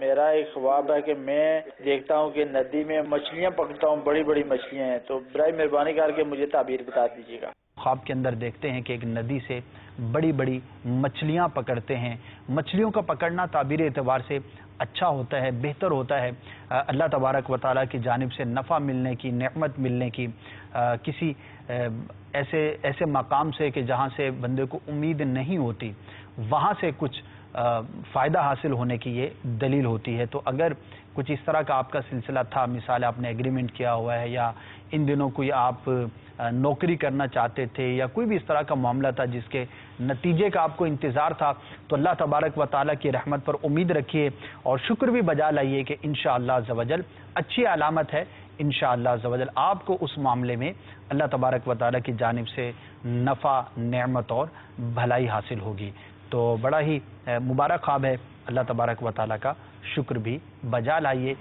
میرا ایک خواب ہے کہ میں دیکھتا ہوں کہ ندی میں مچھلیاں پکڑتا ہوں، بڑی بڑی مچھلیاں ہیں، تو برائے مہربانی کر کے مجھے تعبیر بتا دیجیے گا۔ خواب کے اندر دیکھتے ہیں کہ ایک ندی سے بڑی بڑی مچھلیاں پکڑتے ہیں۔ مچھلیوں کا پکڑنا تعبیر اعتبار سے اچھا ہوتا ہے، بہتر ہوتا ہے، اللہ تبارک و تعالیٰ کی جانب سے نفع ملنے کی، نعمت ملنے کی، کسی ایسے مقام سے کہ جہاں سے بندے کو امید نہیں ہوتی، وہاں سے کچھ فائدہ حاصل ہونے کی یہ دلیل ہوتی ہے۔ تو اگر کچھ اس طرح کا آپ کا سلسلہ تھا، مثال آپ نے ایگریمنٹ کیا ہوا ہے، یا ان دنوں کوئی آپ نوکری کرنا چاہتے تھے، یا کوئی بھی اس طرح کا معاملہ تھا جس کے نتیجے کا آپ کو انتظار تھا، تو اللہ تبارک و تعالیٰ کی رحمت پر امید رکھیے اور شکر بھی بجا لائیے کہ انشاءاللہ عز و جل اچھی علامت ہے، انشاءاللہ عز و جل آپ کو اس معاملے میں اللہ تبارک و تعالیٰ کی جانب سے نفع، نعمت اور بھلائی حاصل ہوگی۔ تو بڑا ہی مبارک خواب ہے، اللہ تبارک و تعالیٰ کا شکر بھی بجا لائیے۔